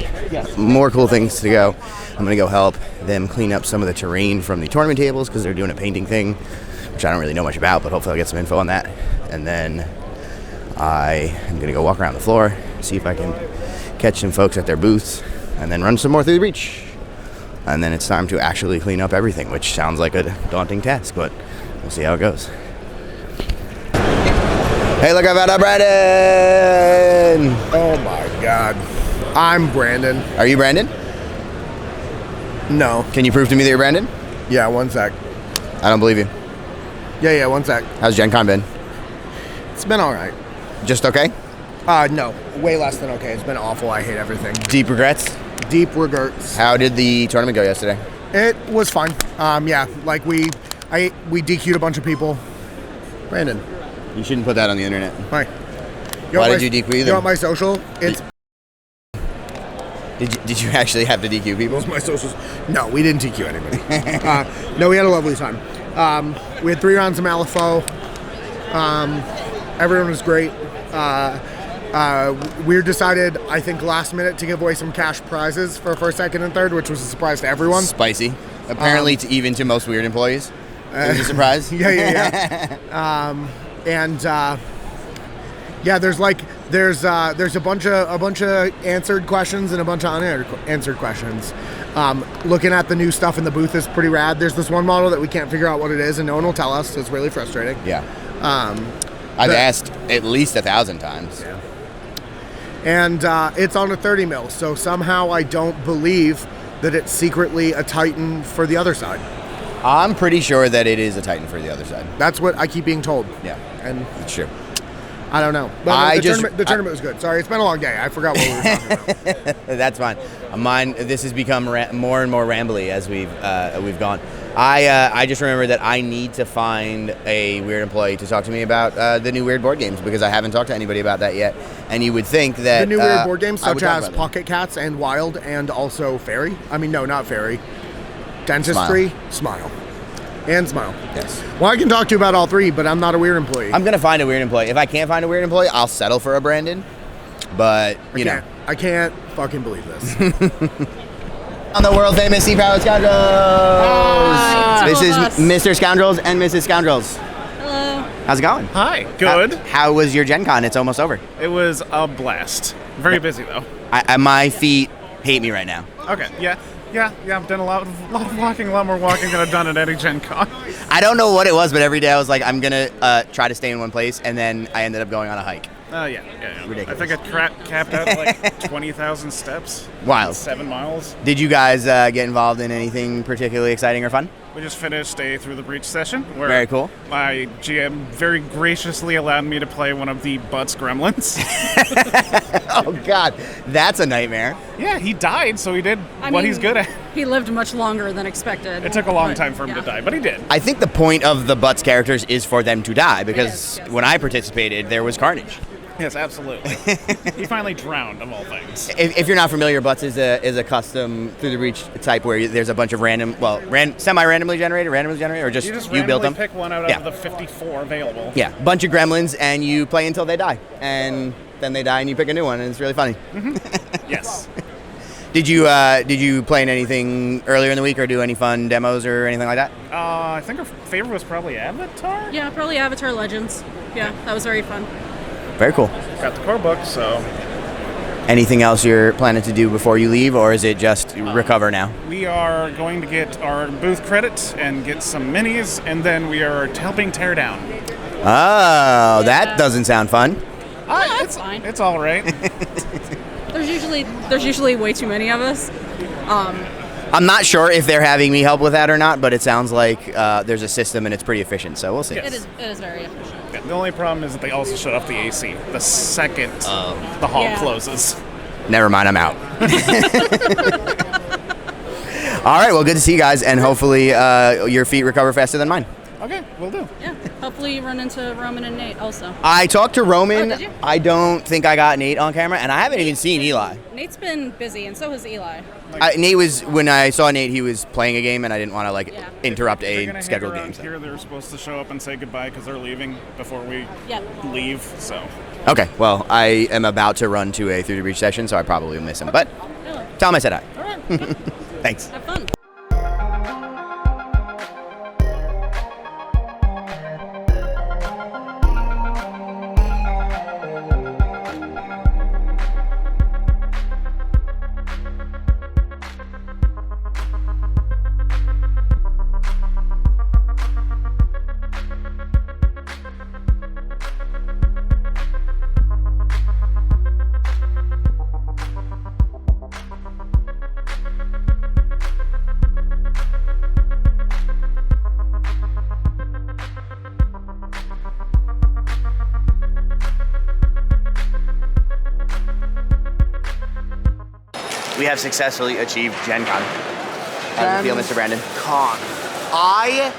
Speaker 1: more cool things to go. I'm going to go help them clean up some of the terrain from the tournament tables because they're doing a painting thing, which I don't really know much about, but hopefully I'll get some info on that. And then I am going to go walk around the floor, see if I can catch some folks at their booths, and then run some more through the breach. And then it's time to actually clean up everything, which sounds like a daunting task, but we'll see how it goes. Hey, look, I found out Brandon!
Speaker 2: Oh my God. I'm Brandon.
Speaker 1: Are you Brandon?
Speaker 2: No.
Speaker 1: Can you prove to me that you're Brandon?
Speaker 2: Yeah, one sec.
Speaker 1: I don't believe you.
Speaker 2: Yeah, one sec.
Speaker 1: How's Gen Con been?
Speaker 2: It's been all right.
Speaker 1: Just okay?
Speaker 2: No. Way less than okay. It's been awful. I hate everything.
Speaker 1: Deep regrets?
Speaker 2: Deep regrets.
Speaker 1: How did the tournament go yesterday?
Speaker 2: It was fun. Yeah, like we DQ'd a bunch of people. Brandon.
Speaker 1: You shouldn't put that on the internet.
Speaker 2: Hi.
Speaker 1: Why did you DQ them?
Speaker 2: You want my social? It's
Speaker 1: Did you actually have to DQ people?
Speaker 2: my socials. No, we didn't DQ anybody. No, we had a lovely time. We had 3 rounds of Malifaux. Everyone was great. We decided, I think, last minute to give away some cash prizes for first, second, and third, which was a surprise to everyone.
Speaker 1: Spicy. Apparently, even to most weird employees. It was a surprise.
Speaker 2: There's a bunch of answered questions and a bunch of unanswered questions. Looking at the new stuff in the booth is pretty rad. There's this one model that we can't figure out what it is, and no one will tell us. So it's really frustrating.
Speaker 1: Yeah. I've asked at least 1,000 times.
Speaker 2: Yeah. And it's on a 30 mil, so somehow I don't believe that it's secretly a Titan for the other side.
Speaker 1: I'm pretty sure that it is a Titan for the other side.
Speaker 2: That's what I keep being told.
Speaker 1: Yeah,
Speaker 2: and
Speaker 1: it's true.
Speaker 2: I don't know. But the tournament was good. Sorry, it's been a long day. I forgot what we were talking about.
Speaker 1: That's fine. This has become more and more rambly as we've gone. I just remember that I need to find a weird employee to talk to me about the new weird board games because I haven't talked to anybody about that yet. And you would think that
Speaker 2: the new weird board games, such as
Speaker 1: Pocket
Speaker 2: Pocket Cats and Wild, and also Fairy. I mean, no, not Fairy. Dentistry, Smile. And Smile.
Speaker 1: Yes.
Speaker 2: Well, I can talk to you about all 3, but I'm not a weird employee.
Speaker 1: I'm gonna find a weird employee. If I can't find a weird employee, I'll settle for a Brandon. But you know,
Speaker 2: I can't fucking believe this.
Speaker 1: On the world famous Sea Powered Scoundrels. This is Mr. Scoundrels and Mrs. Scoundrels.
Speaker 8: Hello.
Speaker 1: How's it going?
Speaker 9: Hi. Good.
Speaker 1: How was your Gen Con? It's almost over.
Speaker 9: It was a blast. Very busy though.
Speaker 1: My feet hate me right now.
Speaker 9: Okay. Yeah. I've done a lot of walking, a lot more walking than I've done at any Gen Con.
Speaker 1: I don't know what it was, but every day I was like, I'm gonna try to stay in one place, and then I ended up going on a hike.
Speaker 9: Yeah.
Speaker 1: Ridiculous.
Speaker 9: I think I capped out like 20,000 steps.
Speaker 1: Wild.
Speaker 9: 7 miles.
Speaker 1: Did you guys get involved in anything particularly exciting or fun?
Speaker 9: We just finished a Through the Breach session where
Speaker 1: Very cool.
Speaker 9: My GM very graciously allowed me to play one of the Butts gremlins.
Speaker 1: Oh God, that's a nightmare.
Speaker 9: Yeah, he died, so he did what he's good at.
Speaker 8: He lived much longer than expected.
Speaker 9: It took a long time for him to die, but he did.
Speaker 1: I think the point of the Butts characters is for them to die because when I participated, there was carnage.
Speaker 9: Yes, absolutely. He finally drowned, of all things.
Speaker 1: If you're not familiar, Butts is a custom Through the Breach type where there's a bunch of semi-randomly generated, or just
Speaker 9: you
Speaker 1: build them.
Speaker 9: Pick one out of the 54 available.
Speaker 1: Yeah, bunch of gremlins, and you play until they die, and then they die, and you pick a new one, and it's really funny.
Speaker 9: Mm-hmm. Yes.
Speaker 1: Did you play in anything earlier in the week, or do any fun demos or anything like that?
Speaker 9: I think our favorite was probably Avatar.
Speaker 8: Yeah, probably Avatar Legends. Yeah, that was very fun.
Speaker 1: Very cool.
Speaker 9: Got the core book, so.
Speaker 1: Anything else you're planning to do before you leave, or is it just recover now?
Speaker 9: We are going to get our booth credit and get some minis, and then we are helping tear down.
Speaker 1: Oh, that doesn't sound fun.
Speaker 8: It's fine.
Speaker 9: It's all right.
Speaker 8: There's usually way too many of us.
Speaker 1: I'm not sure if they're having me help with that or not, but it sounds like there's a system and it's pretty efficient, so we'll see.
Speaker 8: It is very efficient.
Speaker 9: Yeah, the only problem is that they also shut off the AC the second the hall closes.
Speaker 1: Never mind, I'm out. All right, well, good to see you guys, and hopefully your feet recover faster than mine.
Speaker 9: Okay, will do.
Speaker 8: Yeah, hopefully. hopefully run into Roman and Nate also.
Speaker 4: I talked to Roman.
Speaker 8: Oh, did you?
Speaker 4: I don't think I got Nate on camera, and I haven't even seen Eli.
Speaker 8: Nate's been busy, and so has Eli.
Speaker 4: Nate was, when I saw Nate, he was playing a game, and I didn't want to
Speaker 8: Yeah.
Speaker 4: interrupt
Speaker 9: They're
Speaker 4: a
Speaker 9: gonna
Speaker 4: scheduled
Speaker 9: hang
Speaker 4: game.
Speaker 9: around
Speaker 4: So.
Speaker 9: here. They're supposed to show up and say goodbye because they're leaving before we
Speaker 8: Yeah.
Speaker 9: leave. So
Speaker 4: Okay, well, I am about to run to a Through the Breach session, so I probably will miss him. But tell him I said hi.
Speaker 8: All right.
Speaker 4: Thanks.
Speaker 8: Have fun.
Speaker 4: We have successfully achieved Gen Con. How do you feel, Mr. Brandon?
Speaker 2: Con. I'm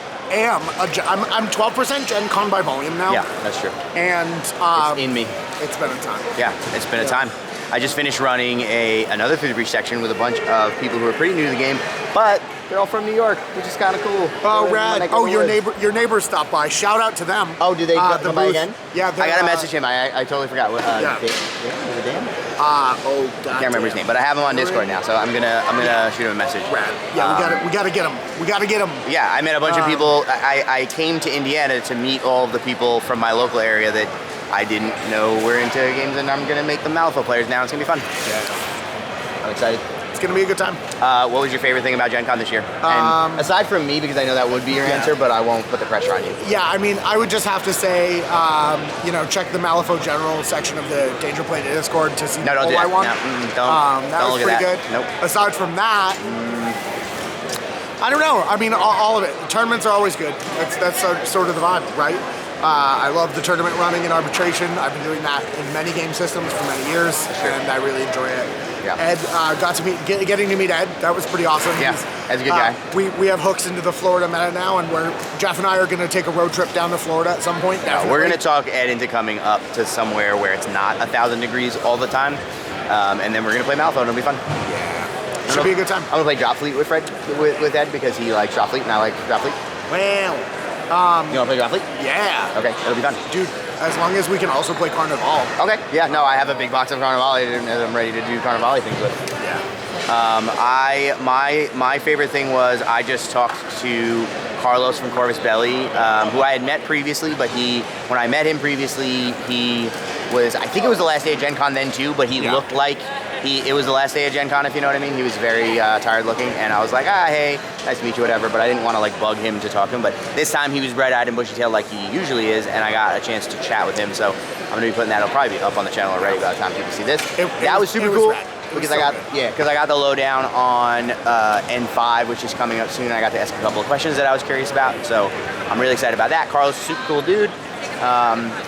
Speaker 2: 12% Gen Con by volume now.
Speaker 4: Yeah, that's true.
Speaker 2: And
Speaker 4: It's in me.
Speaker 2: it's been a time.
Speaker 4: Yeah, it's been a time. I just finished running another Through the Breach section with a bunch of people who are pretty new to the game, but they're all from New York, which is kind of cool.
Speaker 2: Oh, rad. Oh, your neighbor stopped by. Shout out to them.
Speaker 4: Oh, do they come by
Speaker 2: booth.
Speaker 4: again?
Speaker 2: Yeah.
Speaker 4: I gotta message him. I totally forgot.
Speaker 2: Yeah.
Speaker 4: Dan? Is it Dan?
Speaker 2: Oh, God.
Speaker 4: I can't remember his name, but I have him on Discord now, so I'm gonna shoot him a message.
Speaker 2: Rad. Yeah, we gotta get him. We gotta get him.
Speaker 4: Yeah, I met a bunch of people. I came to Indiana to meet all of the people from my local area that I didn't know were into games, and I'm gonna make them Malifaux players now. It's gonna be fun.
Speaker 2: Yeah.
Speaker 4: I'm excited.
Speaker 2: It's gonna be a good time.
Speaker 4: What was your favorite thing about Gen Con this year? And aside from me, because I know that would be your answer, but I won't put the pressure on you.
Speaker 2: Yeah, I mean, I would just have to say, check the Malifaux General section of the Danger Play Discord to see
Speaker 4: No, don't
Speaker 2: all
Speaker 4: do that.
Speaker 2: I want.
Speaker 4: No,
Speaker 2: that
Speaker 4: don't
Speaker 2: was
Speaker 4: look at
Speaker 2: pretty
Speaker 4: that.
Speaker 2: good.
Speaker 4: Nope.
Speaker 2: Aside from that, I don't know. I mean, all of it. The tournaments are always good. That's sort of the vibe, right? I love the tournament running and arbitration. I've been doing that in many game systems for many years, and I really enjoy it.
Speaker 4: Yeah.
Speaker 2: Ed, got to getting to meet Ed. That was pretty awesome.
Speaker 4: Yeah, Ed's a good guy.
Speaker 2: We have hooks into the Florida meta now, and Jeff and I are going to take a road trip down to Florida at some point.
Speaker 4: No, we're going to talk Ed into coming up to somewhere where it's not 1,000 degrees all the time, and then we're going to play Malifaux, and it'll be fun.
Speaker 2: Yeah, should be a good time.
Speaker 4: I'm going to play Drop Fleet with with Ed, because he likes Drop Fleet, and I like Drop Fleet.
Speaker 2: Well,
Speaker 4: you want to play Drop Fleet?
Speaker 2: yeah.
Speaker 4: Okay, it'll be fun.
Speaker 2: Dude, as long as we can also play Carnival.
Speaker 4: Okay, yeah, no, I have a big box of Carnivale that I'm ready to do Carnivale things with.
Speaker 2: Yeah.
Speaker 4: My favorite thing was I just talked to Carlos from Corvus Belli, who I had met previously, but when I met him previously, he was, I think it was the last day of Gen Con then too, but he looked like it was the last day of Gen Con, if you know what I mean. He was very tired looking, and I was like, hey, nice to meet you, whatever, but I didn't want to bug him to talk to him, but this time he was bright-eyed and bushy-tailed like he usually is, and I got a chance to chat with him, so I'm going to be putting that. It'll probably be up on the channel already by the time people see this. That was super cool. Because I got the lowdown on N5, which is coming up soon. I got to ask a couple of questions that I was curious about, so I'm really excited about that. Carlos is a super cool dude.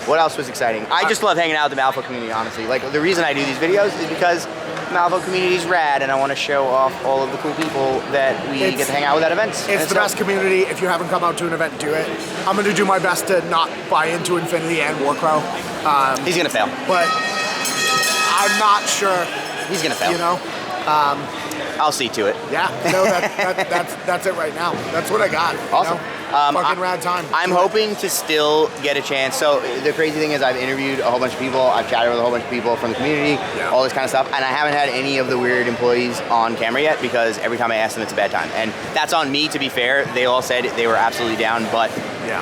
Speaker 4: What else was exciting? I just love hanging out with the Malifaux community, honestly. Like, the reason I do these videos is because the Malifaux community is rad, and I want to show off all of the cool people that we get to hang out with at events.
Speaker 2: It's the best community. If you haven't come out to an event, do it. I'm going to do my best to not buy into Infinity and Warcrow.
Speaker 4: He's going to fail.
Speaker 2: But I'm not sure.
Speaker 4: He's going to fail.
Speaker 2: You know?
Speaker 4: I'll see to it.
Speaker 2: Yeah, no, that's it right now. That's what I got.
Speaker 4: Awesome.
Speaker 2: You know? Fucking rad time.
Speaker 4: I'm hoping to still get a chance. So the crazy thing is I've interviewed a whole bunch of people. I've chatted with a whole bunch of people from the community, all this kind of stuff. And I haven't had any of the weird employees on camera yet, because every time I ask them, it's a bad time. And that's on me, to be fair. They all said they were absolutely down, but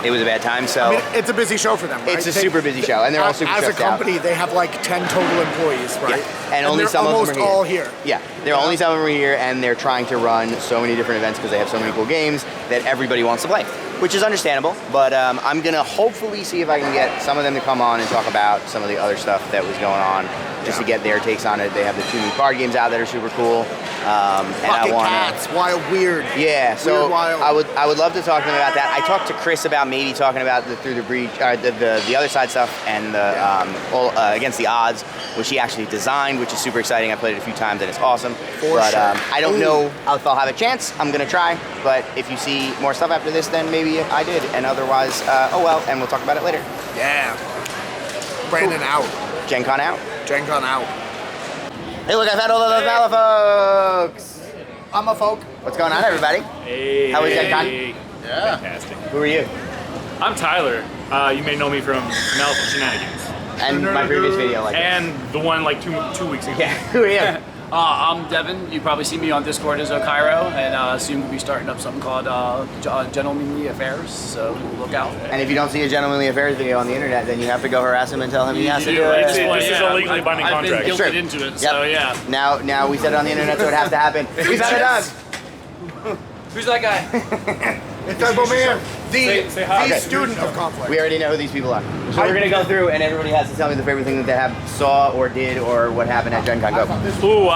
Speaker 4: it was a bad time. So
Speaker 2: I mean, it's a busy show for them, right?
Speaker 4: It's a super busy show, and they're all super stressed out.
Speaker 2: As a company, they have like 10 total employees, right?
Speaker 4: Yeah. And only
Speaker 2: they're
Speaker 4: some
Speaker 2: almost
Speaker 4: of them are here.
Speaker 2: all here.
Speaker 4: Yeah, only some of them are here, and they're trying to run so many different events because they have so many cool games that everybody wants to play, which is understandable. But I'm gonna hopefully see if I can get some of them to come on and talk about some of the other stuff that was going on just to get their takes on it. They have the 2 new card games out that are super cool. And I want
Speaker 2: Cats, Wild Weird.
Speaker 4: Yeah, so
Speaker 2: Weird Wild.
Speaker 4: I would love to talk to them about that. I talked to Chris about maybe talking about the Through the Breach, the other side stuff, and the Against the Odds, which he actually designed, which is super exciting. I played it a few times and it's awesome. But I don't know if I'll have a chance. I'm gonna try. But if you see more stuff after this, then maybe I did. And otherwise, oh well. And we'll talk about it later.
Speaker 2: Yeah. Brandon out.
Speaker 4: Gencon out.
Speaker 2: Gencon out.
Speaker 4: Hey, look! I found all of those Mala folks.
Speaker 2: I'm a folk.
Speaker 4: What's going on, everybody?
Speaker 10: Hey.
Speaker 4: How was Gencon?
Speaker 10: Yeah. Fantastic.
Speaker 4: Who are you?
Speaker 10: I'm Tyler. You may know me from Malcolm Shenanigans.
Speaker 4: And my previous video, like.
Speaker 10: And the one like two weeks ago.
Speaker 4: Yeah. Who are you?
Speaker 11: I'm Devin. You probably see me on Discord as Okairo, and soon we'll be starting up something called Gentlemanly Affairs, so look out.
Speaker 4: And if you don't see a Gentlemanly Affairs video on the internet, then you have to go harass him and tell him he has to do it.
Speaker 10: This is a legally binding contract.
Speaker 11: I've been guilted into it, so yeah.
Speaker 4: Now we said it on the internet, so it has to happen. We found a dog.
Speaker 11: Who's that guy?
Speaker 2: It's Turbo Man,
Speaker 10: say hi.
Speaker 2: the student of conflict.
Speaker 4: We already know who these people are. So we're gonna go through, and everybody has to tell me the favorite thing that they saw or did or what happened at Gen Con. Go.
Speaker 10: Ooh,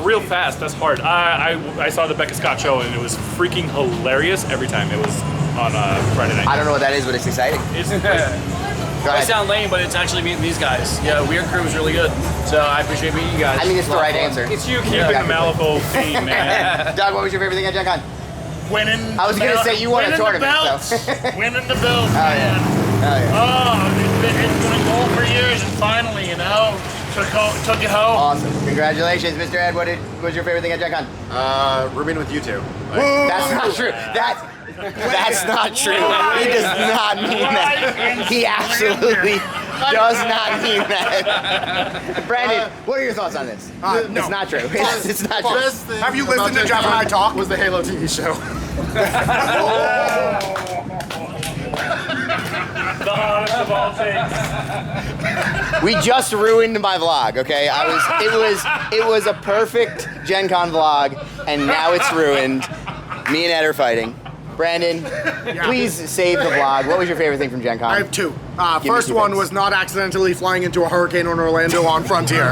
Speaker 10: real fast. That's hard. I saw the Becca Scott show, and it was freaking hilarious every time it was on Friday night.
Speaker 4: I don't know what that is, but it's exciting.
Speaker 10: It's
Speaker 11: I sound lame, but it's actually meeting these guys. Yeah, Weird Crew is really good, so I appreciate meeting you guys.
Speaker 4: I mean, it's the right answer.
Speaker 10: It's you keeping the Malifaux theme, man.
Speaker 4: Doug, what was your favorite thing at Gen Con?
Speaker 5: Winning.
Speaker 4: I was gonna say you won a tournament.
Speaker 5: Winning the belt,
Speaker 4: Oh
Speaker 5: man.
Speaker 4: yeah.
Speaker 5: Oh, it's been a goal for years, and finally, took it home.
Speaker 4: Awesome. Congratulations, Mr. Ed. What was your favorite thing at Gen Con?
Speaker 3: Rooming with you two.
Speaker 4: That's not true. That's not true. He does not mean that. He absolutely does not mean that. Brandon, what are your thoughts on this?
Speaker 2: No.
Speaker 4: It's not true. It's not true.
Speaker 2: Have you listened to Jeff and I talk?
Speaker 3: Was the Halo TV show.
Speaker 10: The hottest of all takes.
Speaker 4: We just ruined my vlog, okay? It was a perfect Gen Con vlog, and now it's ruined. Me and Ed are fighting. Brandon, please save the vlog. What was your favorite thing from Gen Con?
Speaker 2: I have two. First one was not accidentally flying into a hurricane on Orlando on Frontier,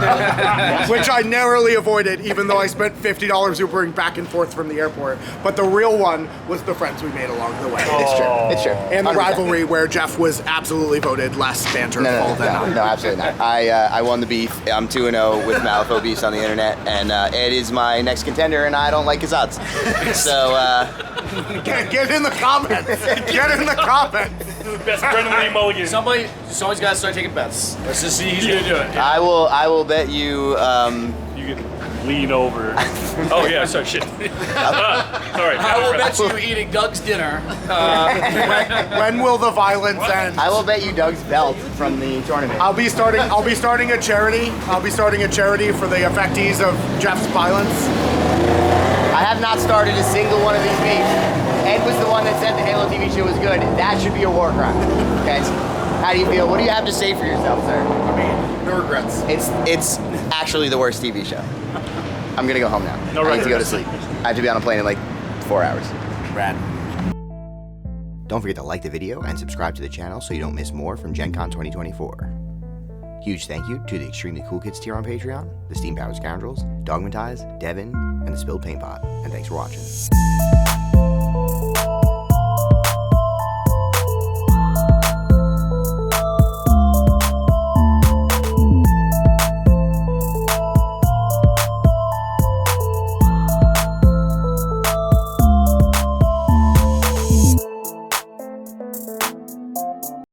Speaker 2: which I narrowly avoided, even though I spent $50 Ubering back and forth from the airport. But the real one was the friends we made along the way.
Speaker 4: It's true.
Speaker 2: And the
Speaker 4: 100%.
Speaker 2: rivalry where Jeff was absolutely voted less banterful than I.
Speaker 4: No, absolutely not. I won the beef. I'm 2-0 with Malifaux beefs on the internet, and Ed is my next contender, and I don't like his odds. So,
Speaker 2: Get in the comments. Get in the comments.
Speaker 10: Best friendly mulligan.
Speaker 11: Somebody's got to start taking bets. Let's just see who's gonna do it.
Speaker 4: I will bet you.
Speaker 10: You can lean over. Oh yeah, sorry, shit. Sorry.
Speaker 11: I will bet you eating Doug's dinner.
Speaker 2: When will the violence end?
Speaker 4: I will bet you Doug's belt from the tournament.
Speaker 2: I'll be starting a charity. I'll be starting a charity for the affectees of Jeff's violence.
Speaker 4: I have not started a single one of these beefs. Ed was the one that said the Halo TV show was good. That should be a war crime. Okay. How do you feel? What do you have to say for yourself, sir?
Speaker 3: I mean, no regrets.
Speaker 4: It's actually the worst TV show. I'm gonna go home now.
Speaker 10: No
Speaker 4: I need to go to
Speaker 10: regrets.
Speaker 4: sleep. I have to be on a plane in like 4 hours. Rad. Don't forget to like the video and subscribe to the channel so you don't miss more from Gen Con 2024. Huge thank you to the Extremely Cool Kids tier on Patreon, the Steam Powered Scoundrels, Dogmatize, Devin, and the Spilled Paint Pot. And thanks for watching.